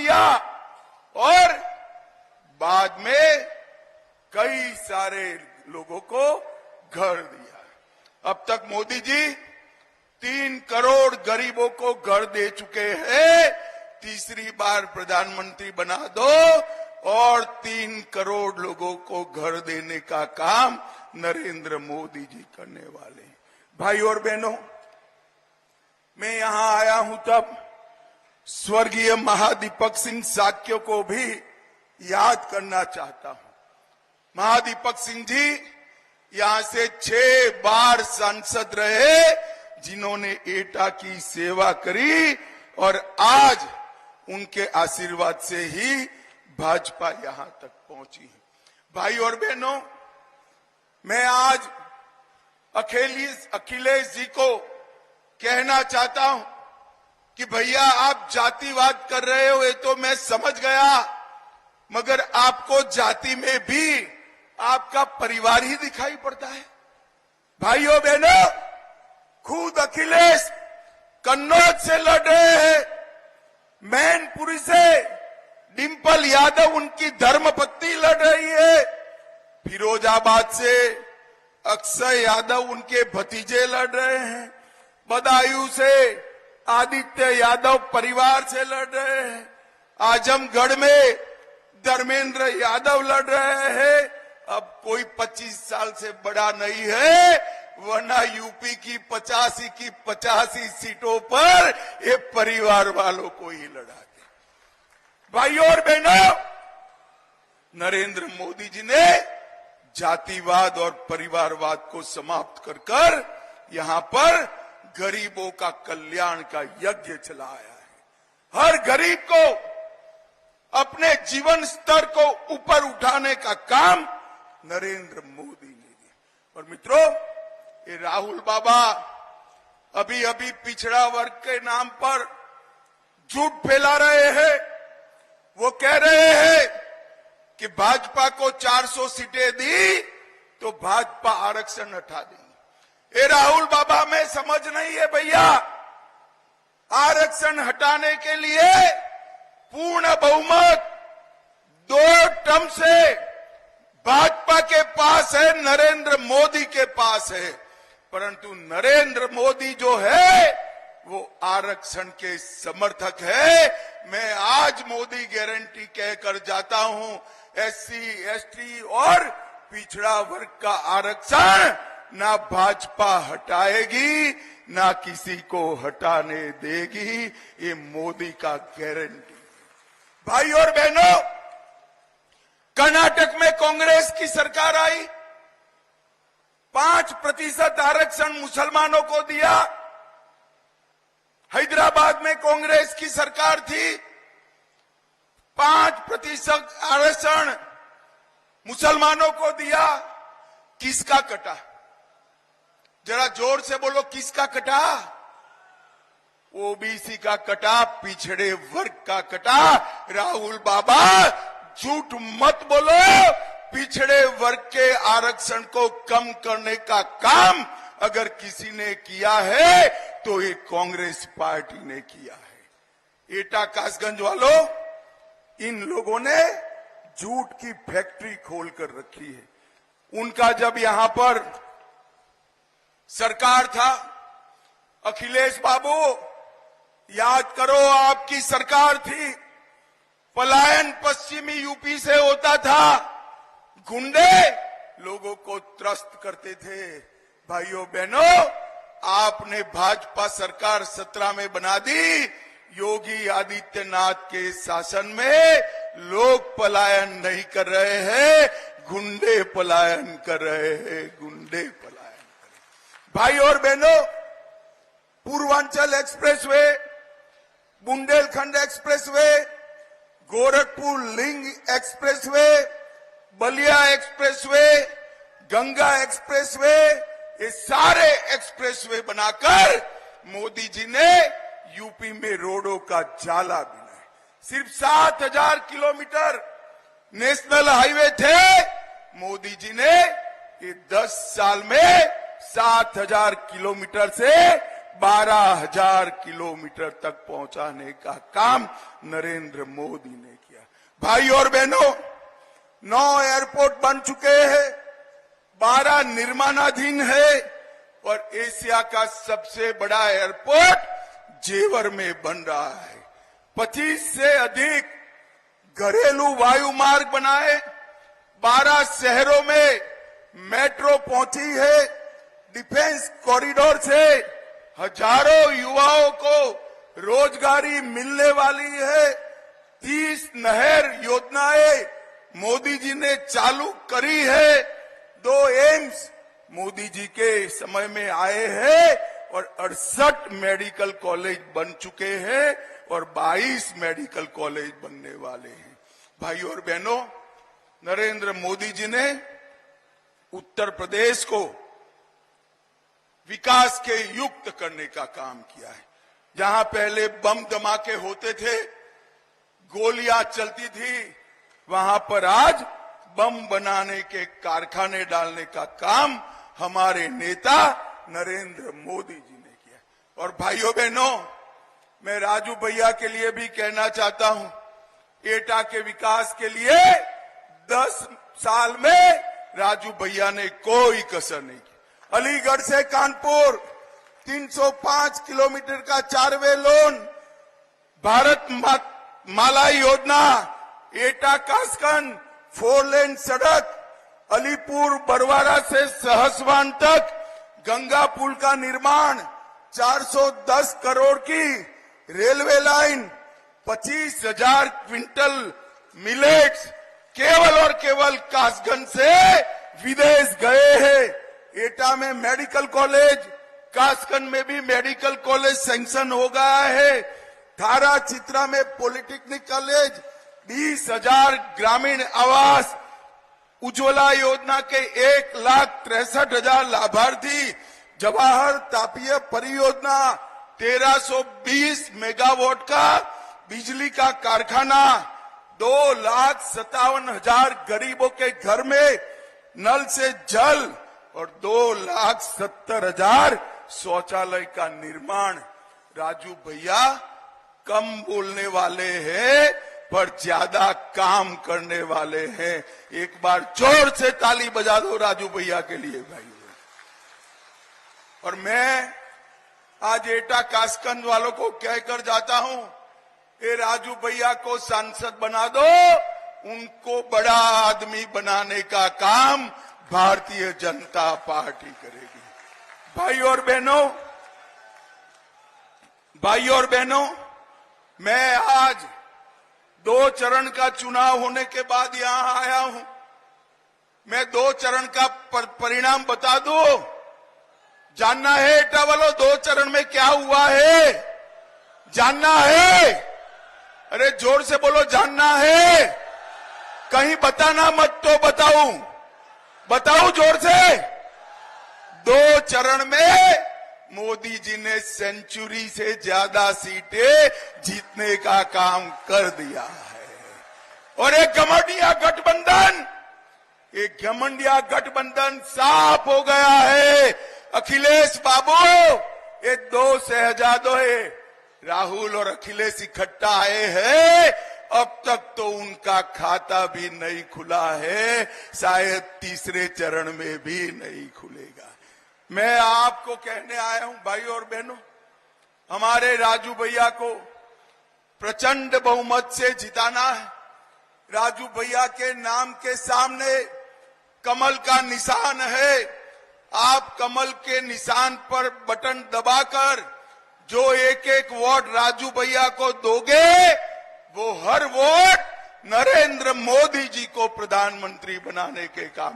दिया और बाद में कई सारे लोगों को घर दिया। अब तक मोदी जी 3 करोड़ गरीबों को घर दे चुके हैं। तीसरी बार प्रधानमंत्री बना दो और 3 करोड़ लोगों को घर देने का काम नरेंद्र मोदी जी करने वाले हैं। भाई और बहनों, मैं यहां आया हूं तब स्वर्गीय महादीपक सिंह साक्य को भी याद करना चाहता हूं। महादीपक सिंह जी यहां से 6 बार सांसद रहे, जिन्होंने एटा की सेवा करी और आज उनके आशीर्वाद से ही भाजपा यहां तक पहुंची है। भाई और बहनों, मैं आज अखिलेश जी को कहना चाहता हूं कि भैया आप जातिवाद कर रहे हो, ये तो मैं समझ गया, मगर आपको जाति में भी आपका परिवार ही दिखाई पड़ता है। भाइयों बहनों, खुद अखिलेश कन्नौज से लड़ रहे हैं, मैनपुरी से डिंपल यादव उनकी धर्मपत्नी लड़ रही है, फिरोजाबाद से अक्षय यादव उनके भतीजे लड़ रहे हैं, बदायूं से आदित्य यादव परिवार से लड़ रहे हैं, आजमगढ़ में धर्मेंद्र यादव लड़ रहे हैं। अब कोई 25 साल से बड़ा नहीं है, वरना यूपी की 85 की 85 सीटों पर ये परिवार वालों को ही लड़ा दे। भाइयों और बहनों, नरेंद्र मोदी जी ने जातिवाद और परिवारवाद को समाप्त कर यहां पर गरीबों का कल्याण का यज्ञ चलाया है। हर गरीब को अपने जीवन स्तर को ऊपर उठाने का काम नरेंद्र मोदी ने किया। और मित्रों, ये राहुल बाबा अभी अभी पिछड़ा वर्ग के नाम पर झूठ फैला रहे हैं। वो कह रहे हैं कि भाजपा को 400 सीटें दी तो भाजपा आरक्षण हटा देंगे। ये राहुल बाबा में समझ नहीं है भैया। आरक्षण हटाने के लिए पूर्ण बहुमत 2 टर्म से भाजपा के पास है, नरेंद्र मोदी के पास है, परंतु नरेंद्र मोदी जो है वो आरक्षण के समर्थक है। मैं आज मोदी गारंटी कहकर जाता हूं, SC, ST और पिछड़ा वर्ग का आरक्षण ना भाजपा हटाएगी, ना किसी को हटाने देगी। ये मोदी का गारंटी। भाई और बहनों, कर्नाटक में कांग्रेस की सरकार आई, 5% आरक्षण मुसलमानों को दिया। हैदराबाद में कांग्रेस की सरकार थी, 5% आरक्षण मुसलमानों को दिया। किसका कटा? जरा जोर से बोलो, किसका कटा? ओबीसी का कटा, पिछड़े वर्ग का कटा। राहुल बाबा झूठ मत बोलो। पिछड़े वर्ग के आरक्षण को कम करने का काम अगर किसी ने किया है तो ये कांग्रेस पार्टी ने किया है। एटा कासगंज वालों, इन लोगों ने झूठ की फैक्ट्री खोलकर रखी है। उनका जब यहां पर सरकार था, अखिलेश बाबू याद करो, आपकी सरकार थी, पलायन पश्चिमी यूपी से होता था, गुंडे लोगों को त्रस्त करते थे। भाइयों बहनों, आपने भाजपा सरकार 17 में बना दी। योगी आदित्यनाथ के शासन में लोग पलायन नहीं कर रहे हैं, गुंडे पलायन कर रहे हैं, गुंडे पलायन कर रहे हैं। भाई और बहनों, Purvanchal expressway, Bundelkhand expressway, Gorakhpur link expressway, Ballia expressway, Ganga expressway, ये सारे एक्सप्रेसवे बनाकर मोदी जी ने यूपी में रोडों का जाला बनाया। सिर्फ 7,000 किलोमीटर नेशनल हाईवे थे, मोदी जी ने ये 10 साल में 7,000 किलोमीटर से 12,000 किलोमीटर तक पहुंचाने का काम नरेंद्र मोदी ने किया। भाई और बहनों, 9 एयरपोर्ट बन चुके हैं, 12 निर्माणाधीन है और एशिया का सबसे बड़ा एयरपोर्ट जेवर में बन रहा है। 25 से अधिक घरेलू वायु मार्ग बनाए, 12 शहरों में मेट्रो पहुंची है, डिफेंस कॉरिडोर से हजारों युवाओं को रोजगारी मिलने वाली है। 30 नहर योजनाएं मोदी जी ने चालू करी है। 2 एम्स मोदी जी के समय में आए हैं और 68 मेडिकल कॉलेज बन चुके हैं और 22 मेडिकल कॉलेज बनने वाले हैं। भाइयों और बहनों, नरेंद्र मोदी जी ने उत्तर प्रदेश को विकास के युक्त करने का काम किया है। जहां पहले बम धमाके होते थे, गोलियां चलती थी, वहां पर आज बम बनाने के कारखाने डालने का काम हमारे नेता नरेंद्र मोदी जी ने किया। और भाइयों बहनों, मैं राजू भैया के लिए भी कहना चाहता हूं, एटा के विकास के लिए 10 साल में राजू भैया ने कोई कसर नहीं की। अलीगढ़ से कानपुर 305 किलोमीटर का 4 वे लोन, भारत माला योजना, एटा कासगंज 4 लेन सड़क, अलीपुर बरवाड़ा से सहसवान तक गंगा पुल का निर्माण, 410 करोड़ की रेलवे लाइन, 25,000 क्विंटल मिलेट्स केवल और केवल कासगंज से विदेश गए हैं। एटा में मेडिकल कॉलेज, कासगंज में भी मेडिकल कॉलेज सैंक्शन हो गया है। थारा चित्रा में पॉलिटेक्निक कॉलेज, 20,000 ग्रामीण आवास, उज्ज्वला योजना के 1,63,000 लाभार्थी, जवाहर तापीय परियोजना 1320 मेगावाट का बिजली का कारखाना, 2,57,000 गरीबों के घर में नल से जल और 2,70,000 शौचालय का निर्माण। राजू भैया कम बोलने वाले हैं पर ज्यादा काम करने वाले हैं। एक बार जोर से ताली बजा दो राजू भैया के लिए भाई। और मैं आज एटा कासगंज वालों को कहकर जाता हूं, ये राजू भैया को सांसद बना दो, उनको बड़ा आदमी बनाने का काम भारतीय जनता पार्टी करेगी। भाइयों और बहनों, मैं आज 2 चरण का चुनाव होने के बाद यहां आया हूं। मैं 2 चरण का परिणाम बता दूं। जानना है एटा वालों, 2 चरण में क्या हुआ है? जानना है? अरे जोर से बोलो, जानना है? कहीं बताना मत तो बताऊं जोर से। 2 चरण में मोदी जी ने सेंचुरी से ज्यादा सीटें जीतने का काम कर दिया है। और एक घमंडिया गठबंधन साफ हो गया है। अखिलेश बाबू, ये 2 शहजादों है, राहुल और अखिलेश इकट्ठा आए हैं, अब तक तो उनका खाता भी नहीं खुला है, शायद तीसरे चरण में भी नहीं खुलेगा। मैं आपको कहने आया हूं भाइयों और बहनों, हमारे राजू भैया को प्रचंड बहुमत से जिताना है। राजू भैया के नाम के सामने कमल का निशान है। आप कमल के निशान पर बटन दबाकर जो एक वोट राजू भैया को दोगे, वो हर वोट नरेंद्र मोदी जी को प्रधानमंत्री बनाने के काम